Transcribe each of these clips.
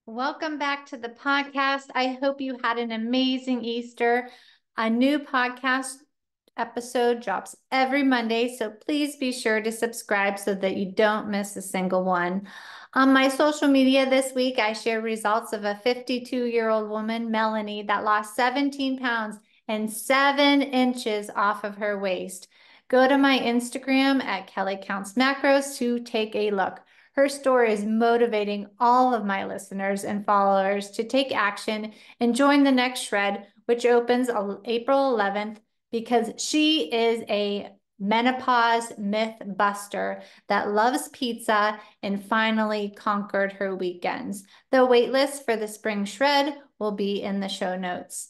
Welcome back to the podcast. I hope you had an amazing Easter. A new podcast episode drops every Monday, so please be sure to subscribe so that you don't miss a single one. On my social media this week, I share results of a 52-year-old woman, Melanie, that lost 17 pounds and 7 inches off of her waist. Go to my Instagram at Kelly Counts Macros to take a look. Her story is motivating all of my listeners and followers to take action and join the next shred, which opens April 11th, because she is a menopause myth buster that loves pizza and finally conquered her weekends. The waitlist for the spring shred will be in the show notes.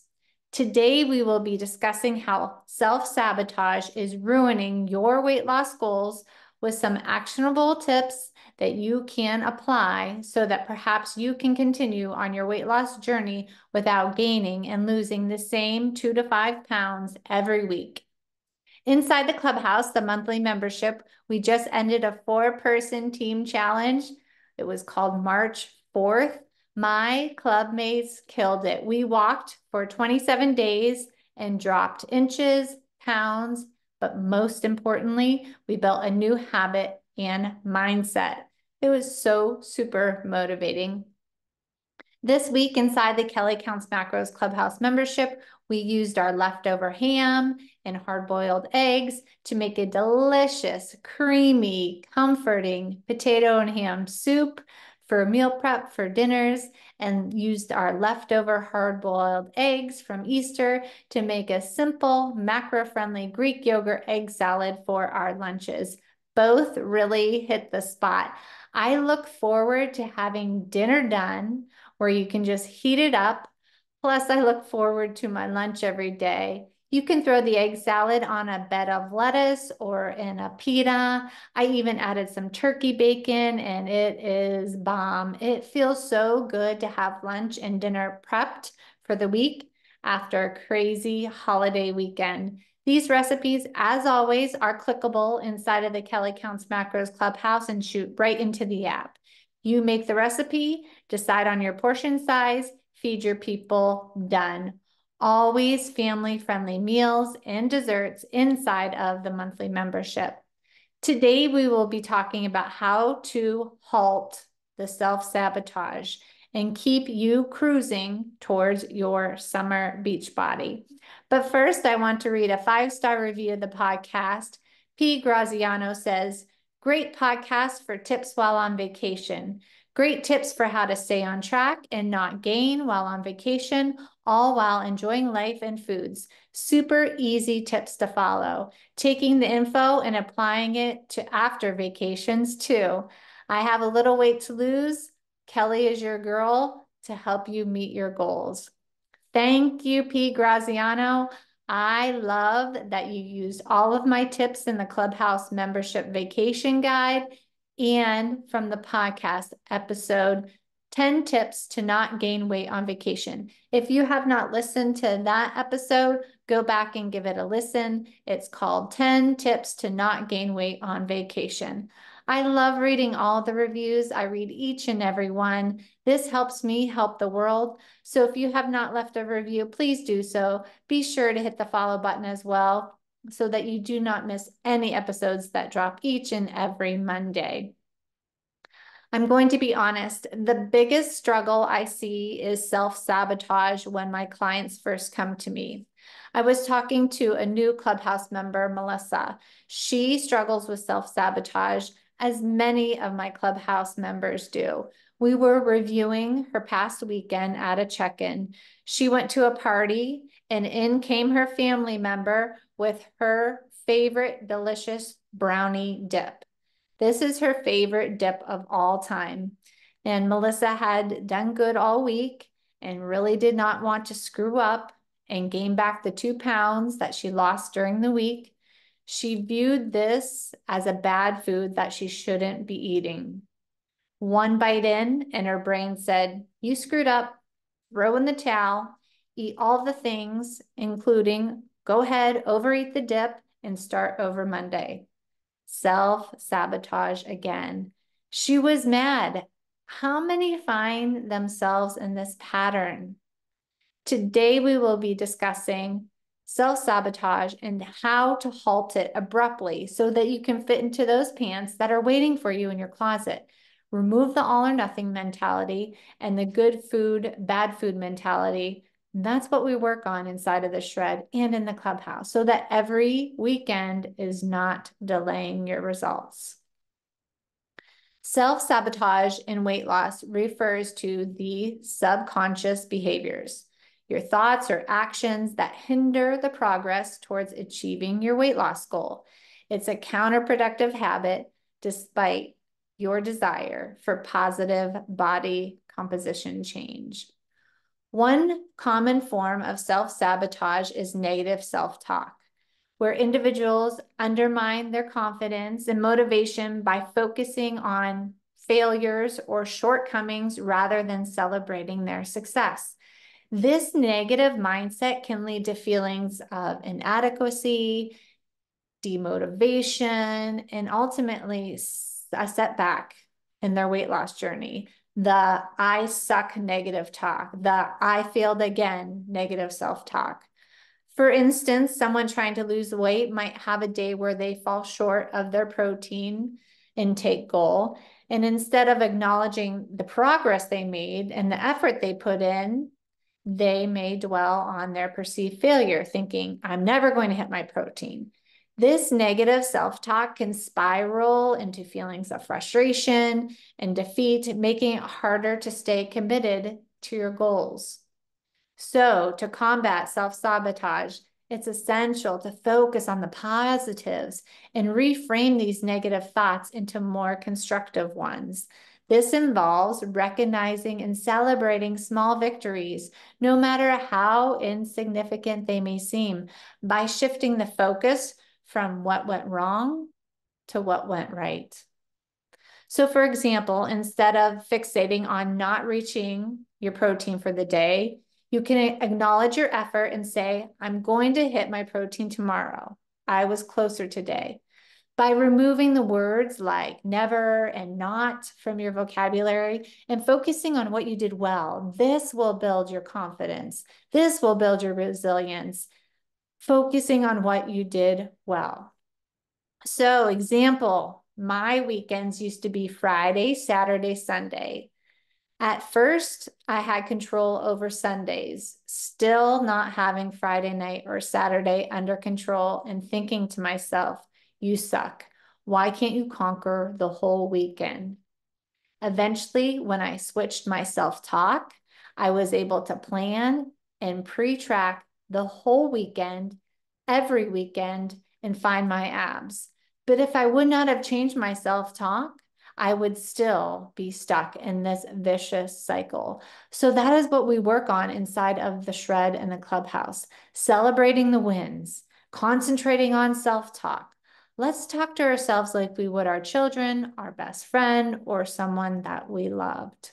Today, we will be discussing how self-sabotage is ruining your weight loss goals with some actionable tips that you can apply so that perhaps you can continue on your weight loss journey without gaining and losing the same 2 to 5 pounds every week. Inside the clubhouse, the monthly membership, we just ended a 4-person team challenge. It was called March 4th. My club mates killed it. We walked for 27 days and dropped inches, pounds, but most importantly, we built a new habit and mindset. It was so super motivating. This week inside the Kelly Counts Macros Clubhouse membership, we used our leftover ham and hard-boiled eggs to make a delicious, creamy, comforting potato and ham soup for meal prep for dinners, and used our leftover hard-boiled eggs from Easter to make a simple, macro-friendly Greek yogurt egg salad for our lunches. Both really hit the spot. I look forward to having dinner done where you can just heat it up. Plus, I look forward to my lunch every day. You can throw the egg salad on a bed of lettuce or in a pita. I even added some turkey bacon and it is bomb. It feels so good to have lunch and dinner prepped for the week after a crazy holiday weekend. These recipes, as always, are clickable inside of the Kelly Counts Macros Clubhouse and shoot right into the app. You make the recipe, decide on your portion size, feed your people, done. Always family-friendly meals and desserts inside of the monthly membership. Today, we will be talking about how to halt the self-sabotage and keep you cruising towards your summer beach body. But first, I want to read a 5-star review of the podcast. P. Graziano says, "Great podcast for tips while on vacation. Great tips for how to stay on track and not gain while on vacation, all while enjoying life and foods. Super easy tips to follow. Taking the info and applying it to after vacations too. I have a little weight to lose. Kelly is your girl to help you meet your goals." Thank you, P. Graziano. I love that you used all of my tips in the Clubhouse membership vacation guide and from the podcast episode, 10 tips to not gain weight on vacation. If you have not listened to that episode, go back and give it a listen. It's called 10 Tips to Not Gain Weight on Vacation. I love reading all the reviews. I read each and every one. This helps me help the world. So if you have not left a review, please do so. Be sure to hit the follow button as well so that you do not miss any episodes that drop each and every Monday. I'm going to be honest, the biggest struggle I see is self-sabotage when my clients first come to me. I was talking to a new Clubhouse member, Melissa. She struggles with self-sabotage, as many of my Clubhouse members do. We were reviewing her past weekend at a check-in. She went to a party, and in came her family member with her favorite delicious brownie dip. This is her favorite dip of all time. And Melissa had done good all week and really did not want to screw up and gain back the 2 pounds that she lost during the week. She viewed this as a bad food that she shouldn't be eating. One bite in, and her brain said, "You screwed up, throw in the towel, eat all the things, including go ahead, overeat the dip, and start over Monday." Self-sabotage again. She was mad. How many find themselves in this pattern? Today, we will be discussing self-sabotage and how to halt it abruptly so that you can fit into those pants that are waiting for you in your closet. Remove the all or nothing mentality and the good food, bad food mentality. That's what we work on inside of the shred and in the clubhouse so that every weekend is not delaying your results. Self-sabotage in weight loss refers to the subconscious behaviors, your thoughts or actions that hinder the progress towards achieving your weight loss goal. It's a counterproductive habit despite your desire for positive body composition change. One common form of self-sabotage is negative self-talk, where individuals undermine their confidence and motivation by focusing on failures or shortcomings rather than celebrating their success. This negative mindset can lead to feelings of inadequacy, demotivation, and ultimately a setback in their weight loss journey. The I suck negative talk, the I failed again negative self-talk. For instance, someone trying to lose weight might have a day where they fall short of their protein intake goal. And instead of acknowledging the progress they made and the effort they put in, they may dwell on their perceived failure, thinking, I'm never going to hit my protein. This negative self-talk can spiral into feelings of frustration and defeat, making it harder to stay committed to your goals. So, to combat self-sabotage, it's essential to focus on the positives and reframe these negative thoughts into more constructive ones. This involves recognizing and celebrating small victories, no matter how insignificant they may seem, by shifting the focus from what went wrong to what went right. So, for example, instead of fixating on not reaching your protein for the day, you can acknowledge your effort and say, I'm going to hit my protein tomorrow. I was closer today. By removing the words like never and not from your vocabulary and focusing on what you did well, this will build your confidence. This will build your resilience, focusing on what you did well. So, example, my weekends used to be Friday, Saturday, Sunday. At first, I had control over Sundays, still not having Friday night or Saturday under control and thinking to myself, you suck. Why can't you conquer the whole weekend? Eventually, when I switched my self-talk, I was able to plan and pre-track the whole weekend, every weekend, and find my abs. But if I would not have changed my self-talk, I would still be stuck in this vicious cycle. So that is what we work on inside of the shred and the clubhouse, celebrating the wins, concentrating on self-talk. Let's talk to ourselves like we would our children, our best friend, or someone that we loved.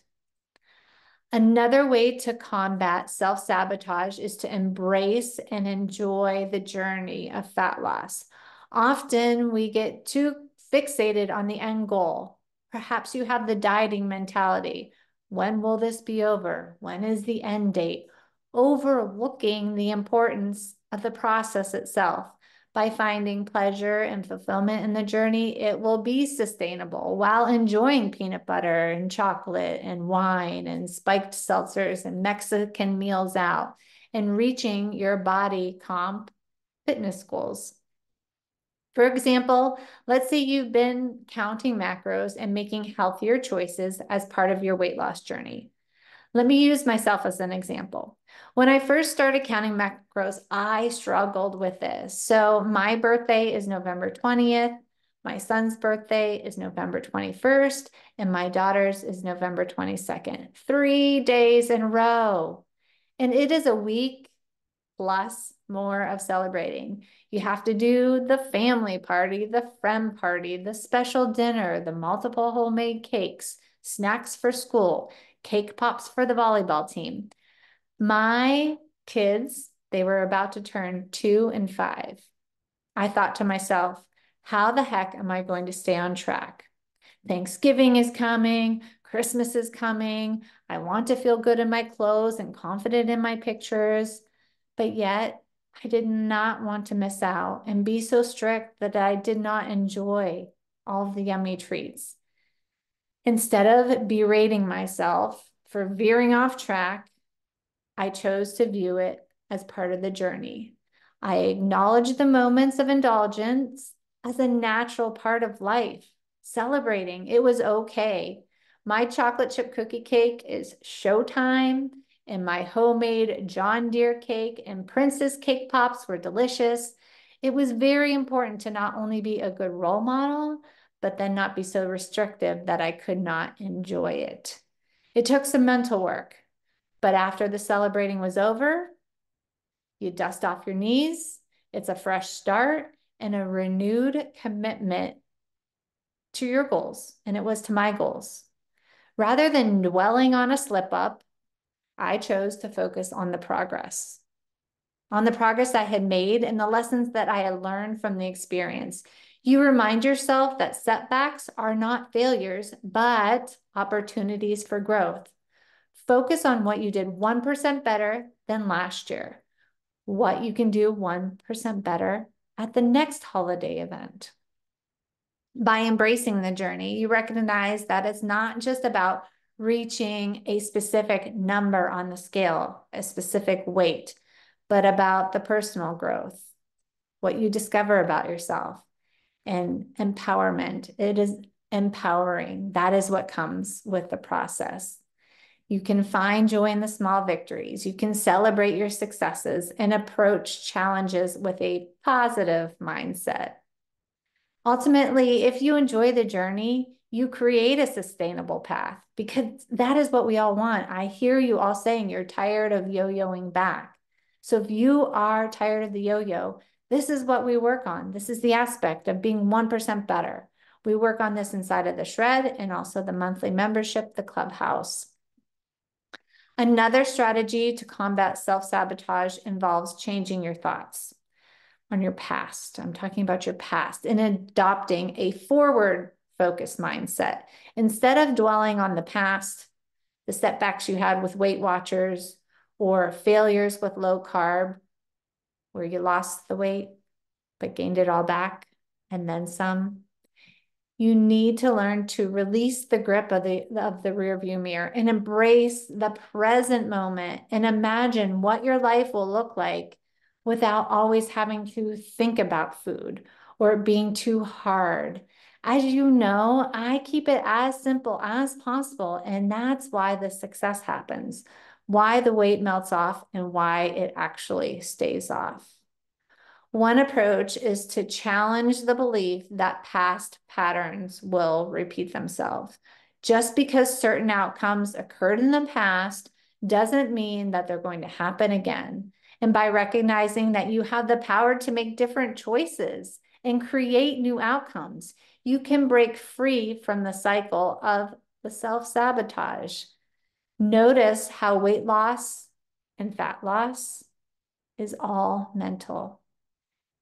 Another way to combat self-sabotage is to embrace and enjoy the journey of fat loss. Often we get too fixated on the end goal. Perhaps you have the dieting mentality. When will this be over? When is the end date? Overlooking the importance of the process itself. By finding pleasure and fulfillment in the journey, it will be sustainable while enjoying peanut butter and chocolate and wine and spiked seltzers and Mexican meals out and reaching your body comp fitness goals. For example, let's say you've been counting macros and making healthier choices as part of your weight loss journey. Let me use myself as an example. When I first started counting macros, I struggled with this. So my birthday is November 20th, my son's birthday is November 21st, and my daughter's is November 22nd. 3 days in a row. And it is a week plus more of celebrating. You have to do the family party, the friend party, the special dinner, the multiple homemade cakes, snacks for school, cake pops for the volleyball team. My kids, they were about to turn 2 and 5. I thought to myself, how the heck am I going to stay on track? Thanksgiving is coming, Christmas is coming. I want to feel good in my clothes and confident in my pictures. But yet, I did not want to miss out and be so strict that I did not enjoy all of the yummy treats. Instead of berating myself for veering off track, I chose to view it as part of the journey. I acknowledged the moments of indulgence as a natural part of life, celebrating. It was okay. My chocolate chip cookie cake is showtime, and my homemade John Deere cake and Princess cake pops were delicious. It was very important to not only be a good role model, but then not be so restrictive that I could not enjoy it. It took some mental work, but after the celebrating was over, you dust off your knees. It's a fresh start and a renewed commitment to your goals. And it was to my goals. Rather than dwelling on a slip up, I chose to focus on the progress I had made and the lessons that I had learned from the experience. You remind yourself that setbacks are not failures, but opportunities for growth. Focus on what you did 1% better than last year, what you can do 1% better at the next holiday event. By embracing the journey, you recognize that it's not just about reaching a specific number on the scale, a specific weight, but about the personal growth, what you discover about yourself, and empowerment. It is empowering. That is what comes with the process. You can find joy in the small victories. You can celebrate your successes and approach challenges with a positive mindset. Ultimately, if you enjoy the journey, you create a sustainable path because that is what we all want. I hear you all saying you're tired of yo-yoing back. So if you are tired of the yo-yo, this is what we work on. This is the aspect of being 1% better. We work on this inside of the shred and also the monthly membership, the clubhouse. Another strategy to combat self-sabotage involves changing your thoughts on your past. I'm talking about your past and adopting a forward-focused mindset. Instead of dwelling on the past, the setbacks you had with Weight Watchers or failures with low carb, where you lost the weight but gained it all back and then some, you need to learn to release the grip of the rear view mirror and embrace the present moment and imagine what your life will look like without always having to think about food or it being too hard. As you know, I keep it as simple as possible, and that's why the success happens, why the weight melts off, and why it actually stays off. One approach is to challenge the belief that past patterns will repeat themselves. Just because certain outcomes occurred in the past doesn't mean that they're going to happen again. And by recognizing that you have the power to make different choices and create new outcomes, you can break free from the cycle of the self-sabotage. Notice how weight loss and fat loss is all mental.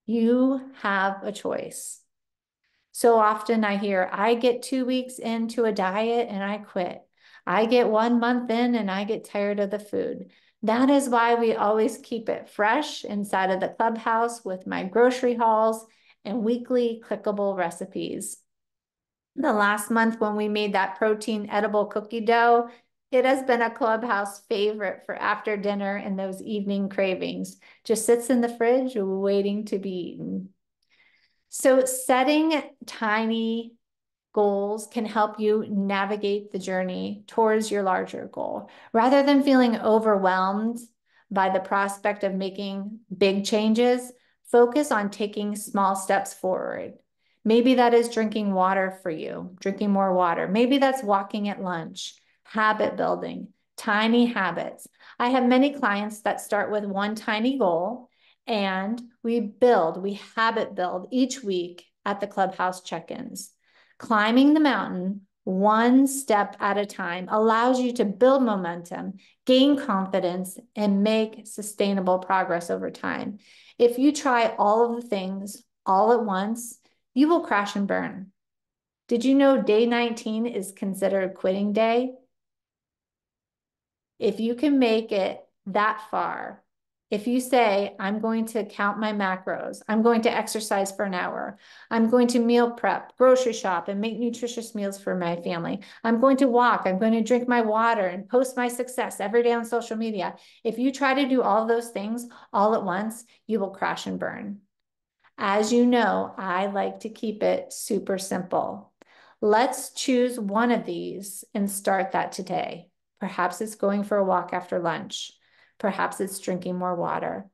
You have a choice. So often I hear, I get 2 weeks into a diet and I quit. I get 1 month in and I get tired of the food. That is why we always keep it fresh inside of the clubhouse with my grocery hauls and weekly clickable recipes. The last month when we made that protein edible cookie dough, it has been a clubhouse favorite for after dinner and those evening cravings. Just sits in the fridge waiting to be eaten. So setting tiny goals can help you navigate the journey towards your larger goal. Rather than feeling overwhelmed by the prospect of making big changes, focus on taking small steps forward. Maybe that is drinking water for you, drinking more water. Maybe that's walking at lunch, habit building, tiny habits. I have many clients that start with one tiny goal and we habit build each week at the clubhouse check-ins. Climbing the mountain one step at a time allows you to build momentum, gain confidence, and make sustainable progress over time. If you try all of the things all at once, you will crash and burn. Did you know day 19 is considered quitting day? If you can make it that far, if you say, I'm going to count my macros, I'm going to exercise for an hour, I'm going to meal prep, grocery shop, and make nutritious meals for my family, I'm going to walk, I'm going to drink my water and post my success every day on social media. If you try to do all of those things all at once, you will crash and burn. As you know, I like to keep it super simple. Let's choose one of these and start that today. Perhaps it's going for a walk after lunch. Perhaps it's drinking more water.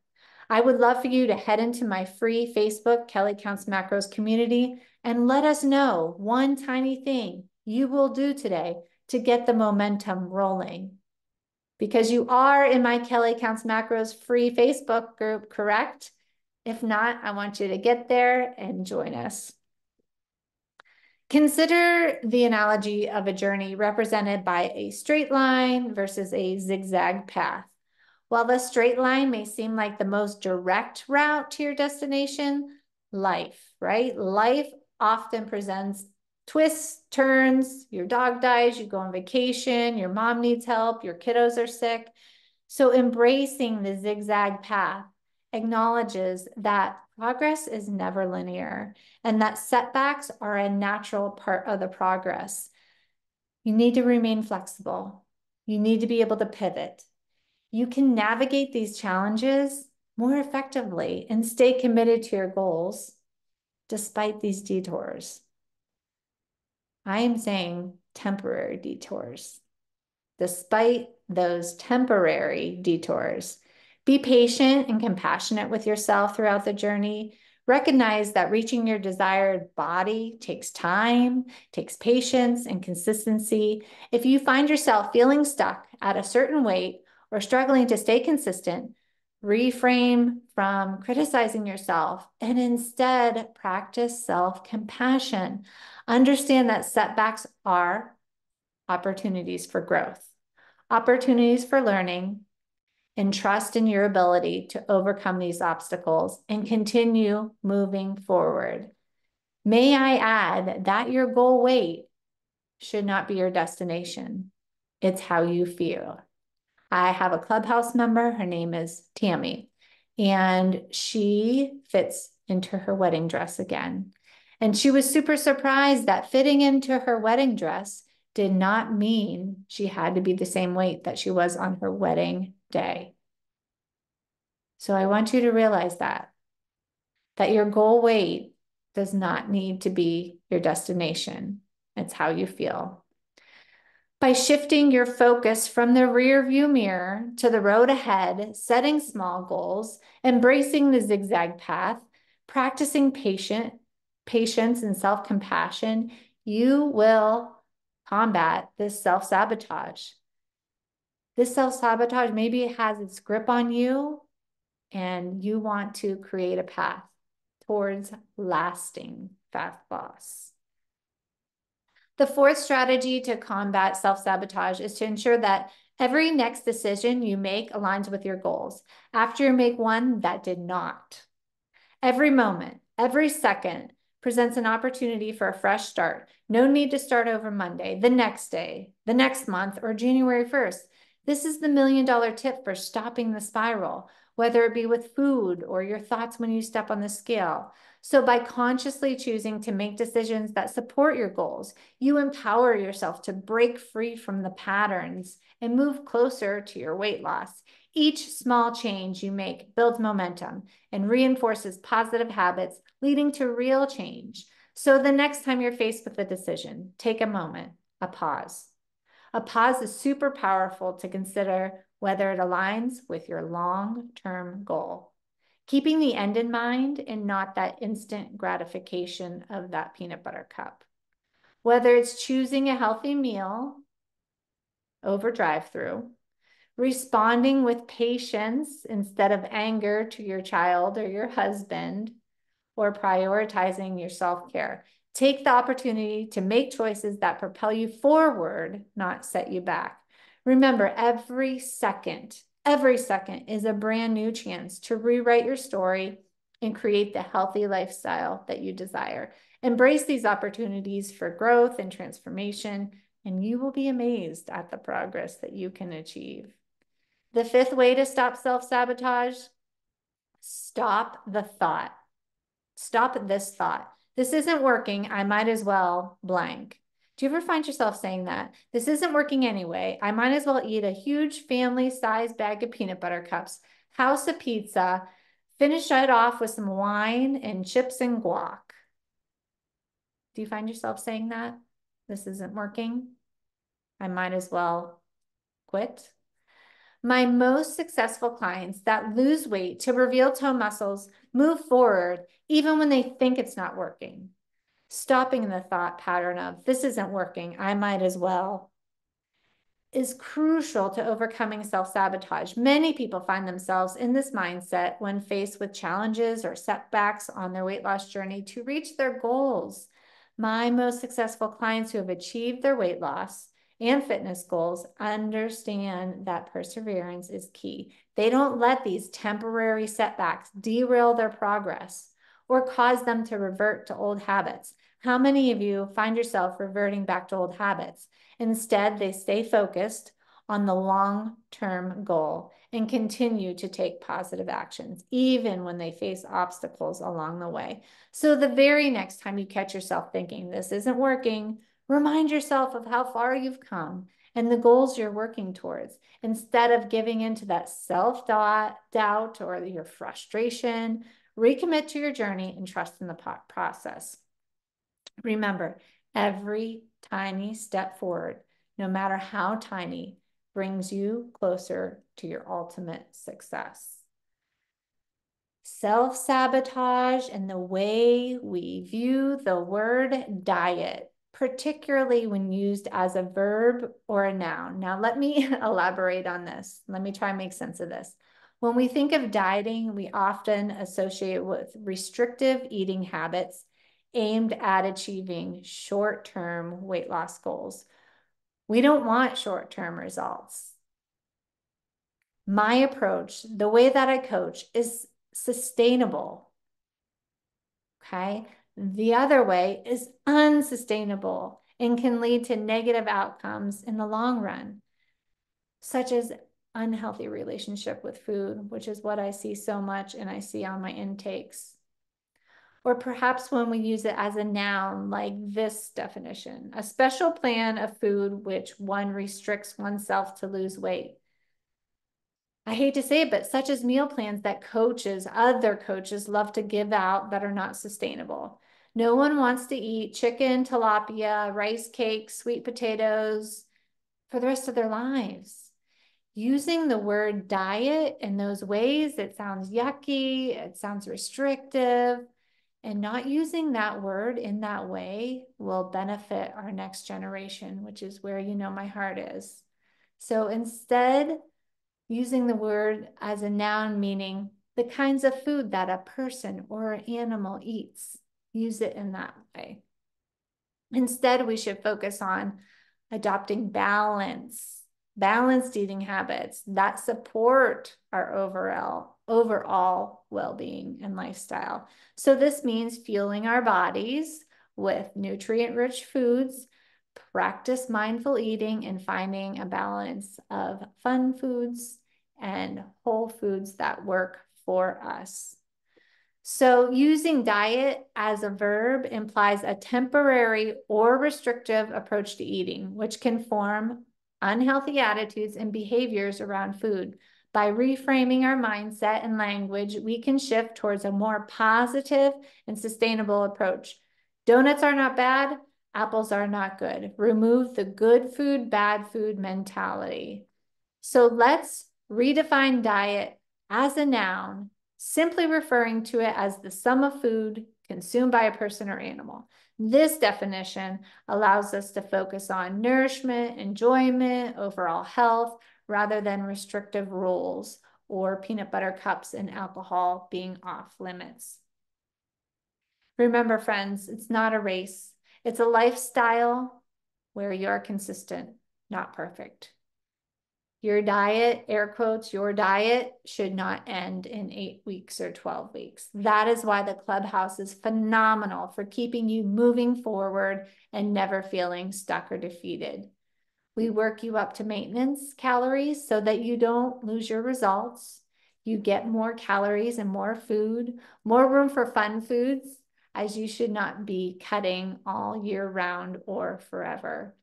I would love for you to head into my free Facebook Kelly Counts Macros community and let us know one tiny thing you will do today to get the momentum rolling. Because you are in my Kelly Counts Macros free Facebook group, correct? If not, I want you to get there and join us. Consider the analogy of a journey represented by a straight line versus a zigzag path. While the straight line may seem like the most direct route to your destination, life, right? Life often presents twists, turns, your dog dies, you go on vacation, your mom needs help, your kiddos are sick. So embracing the zigzag path acknowledges that progress is never linear and that setbacks are a natural part of the progress. You need to remain flexible. You need to be able to pivot. You can navigate these challenges more effectively and stay committed to your goals despite these detours. I am saying temporary detours. Despite those temporary detours, be patient and compassionate with yourself throughout the journey. Recognize that reaching your desired body takes time, takes patience and consistency. If you find yourself feeling stuck at a certain weight or struggling to stay consistent, reframe from criticizing yourself and instead practice self-compassion. Understand that setbacks are opportunities for growth, opportunities for learning, and trust in your ability to overcome these obstacles and continue moving forward. May I add that your goal weight should not be your destination. It's how you feel. I have a Clubhouse member. Her name is Tammy, and she fits into her wedding dress again. And she was super surprised that fitting into her wedding dress did not mean she had to be the same weight that she was on her wedding day. So I want you to realize that your goal weight does not need to be your destination. It's how you feel. By shifting your focus from the rear view mirror to the road ahead, setting small goals, embracing the zigzag path, practicing patience and self-compassion, you will combat this self-sabotage. This self-sabotage maybe has its grip on you and you want to create a path towards lasting fat loss. The fourth strategy to combat self-sabotage is to ensure that every next decision you make aligns with your goals. After you make one that did not. Every moment, every second presents an opportunity for a fresh start. No need to start over Monday, the next day, the next month, or January 1st. This is the $1 million tip for stopping the spiral, whether it be with food or your thoughts when you step on the scale. So by consciously choosing to make decisions that support your goals, you empower yourself to break free from the patterns and move closer to your weight loss. Each small change you make builds momentum and reinforces positive habits, leading to real change. So the next time you're faced with a decision, take a moment, a pause. A pause is super powerful to consider whether it aligns with your long-term goal. Keeping the end in mind and not that instant gratification of that peanut butter cup. Whether it's choosing a healthy meal over drive-through, responding with patience instead of anger to your child or your husband, or prioritizing your self-care. Take the opportunity to make choices that propel you forward, not set you back. Remember, every second is a brand new chance to rewrite your story and create the healthy lifestyle that you desire. Embrace these opportunities for growth and transformation, and you will be amazed at the progress that you can achieve. The fifth way to stop self-sabotage: stop the thought. Stop this thought. This isn't working. I might as well blank. Do you ever find yourself saying that? This isn't working anyway. I might as well eat a huge family-sized bag of peanut butter cups, house of pizza, finish it off with some wine and chips and guac. Do you find yourself saying that? This isn't working. I might as well quit. My most successful clients that lose weight to reveal toe muscles move forward even when they think it's not working. Stopping the thought pattern of this isn't working, I might as well, is crucial to overcoming self-sabotage. Many people find themselves in this mindset when faced with challenges or setbacks on their weight loss journey to reach their goals. My most successful clients who have achieved their weight loss and fitness goals understand that perseverance is key. They don't let these temporary setbacks derail their progress or cause them to revert to old habits. How many of you find yourself reverting back to old habits? Instead, they stay focused on the long-term goal and continue to take positive actions, even when they face obstacles along the way. So the very next time you catch yourself thinking this isn't working, remind yourself of how far you've come and the goals you're working towards, instead of giving into that self-doubt or your frustration. Recommit to your journey and trust in the process. Remember, every tiny step forward, no matter how tiny, brings you closer to your ultimate success. Self-sabotage and the way we view the word diet, particularly when used as a verb or a noun. Now, let me elaborate on this. Let me try and make sense of this. When we think of dieting, we often associate with restrictive eating habits aimed at achieving short-term weight loss goals. We don't want short-term results. My approach, the way that I coach, is sustainable. Okay. The other way is unsustainable and can lead to negative outcomes in the long run, such as unhealthy relationship with food, which is what I see so much and I see on my intakes. Or perhaps when we use it as a noun, like this definition: a special plan of food which one restricts oneself to lose weight. I hate to say it, but such as meal plans that other coaches love to give out that are not sustainable. No one wants to eat chicken, tilapia, rice cakes, sweet potatoes for the rest of their lives. Using the word diet in those ways, it sounds yucky, it sounds restrictive, and not using that word in that way will benefit our next generation, which is where my heart is. So instead, using the word as a noun, meaning the kinds of food that a person or an animal eats, use it in that way. Instead, we should focus on adopting balanced eating habits that support our overall well-being and lifestyle. So this means fueling our bodies with nutrient-rich foods, practice mindful eating, and finding a balance of fun foods and whole foods that work for us. So using diet as a verb implies a temporary or restrictive approach to eating, which can form unhealthy attitudes and behaviors around food. By reframing our mindset and language, we can shift towards a more positive and sustainable approach. Donuts are not bad. Apples are not good. Remove the good food, bad food mentality. So let's redefine diet as a noun, simply referring to it as the sum of food consumed by a person or animal. This definition allows us to focus on nourishment, enjoyment, overall health, rather than restrictive rules or peanut butter cups and alcohol being off limits. Remember, friends, it's not a race. It's a lifestyle where you're consistent, not perfect. Your diet, air quotes, your diet should not end in 8 weeks or 12 weeks. That is why the Clubhouse is phenomenal for keeping you moving forward and never feeling stuck or defeated. We work you up to maintenance calories so that you don't lose your results. You get more calories and more food, more room for fun foods, as you should not be cutting all year round or forever.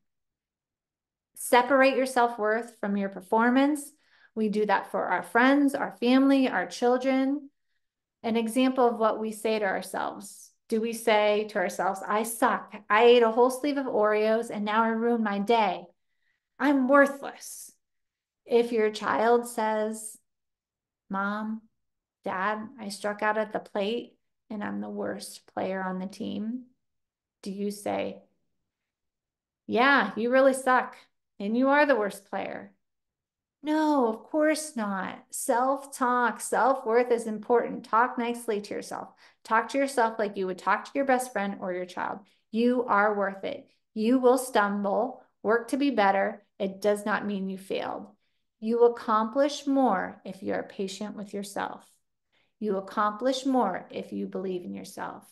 Separate your self-worth from your performance. We do that for our friends, our family, our children. An example of what we say to ourselves. Do we say to ourselves, I suck. I ate a whole sleeve of Oreos and now I ruined my day. I'm worthless. If your child says, Mom, Dad, I struck out at the plate and I'm the worst player on the team, do you say, yeah, you really suck and you are the worst player? No, of course not. Self-talk, self-worth is important. Talk nicely to yourself. Talk to yourself like you would talk to your best friend or your child. You are worth it. You will stumble, work to be better. It does not mean you failed. You accomplish more if you are patient with yourself. You accomplish more if you believe in yourself.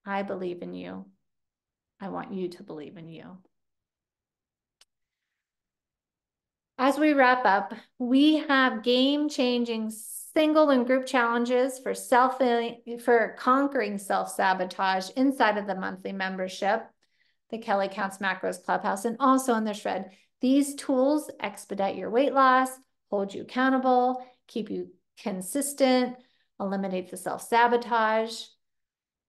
I believe in you. I want you to believe in you. As we wrap up, we have game-changing single and group challenges for conquering self-sabotage inside of the monthly membership, the Kelly Counts Macros Clubhouse, and also in the Shred. These tools expedite your weight loss, hold you accountable, keep you consistent, eliminate the self-sabotage.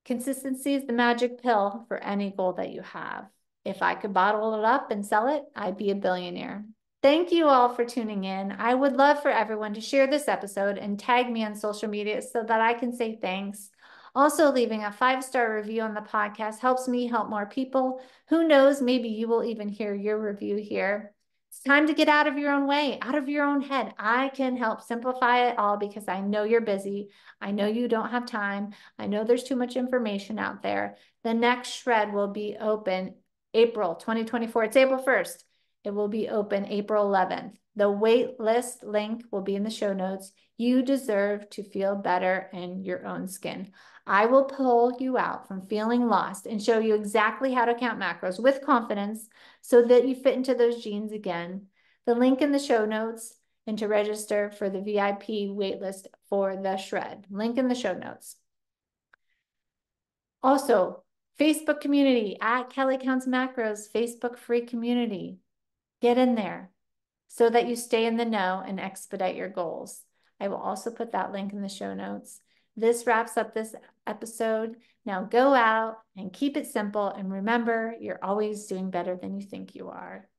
Consistency is the magic pill for any goal that you have. If I could bottle it up and sell it, I'd be a billionaire. Thank you all for tuning in. I would love for everyone to share this episode and tag me on social media so that I can say thanks. Also, leaving a 5-star review on the podcast helps me help more people. Who knows, maybe you will even hear your review here. It's time to get out of your own way, out of your own head. I can help simplify it all because I know you're busy. I know you don't have time. I know there's too much information out there. The next Shred will be open April 2024. It's April 1st. It will be open April 11th. The wait list link will be in the show notes. You deserve to feel better in your own skin. I will pull you out from feeling lost and show you exactly how to count macros with confidence so that you fit into those jeans again. The link in the show notes and to register for the VIP waitlist for the Shred. Link in the show notes. Also, Facebook community at Kelly Counts Macros, Facebook free community. Get in there so that you stay in the know and expedite your goals. I will also put that link in the show notes. This wraps up this episode. Now go out and keep it simple. And remember, you're always doing better than you think you are.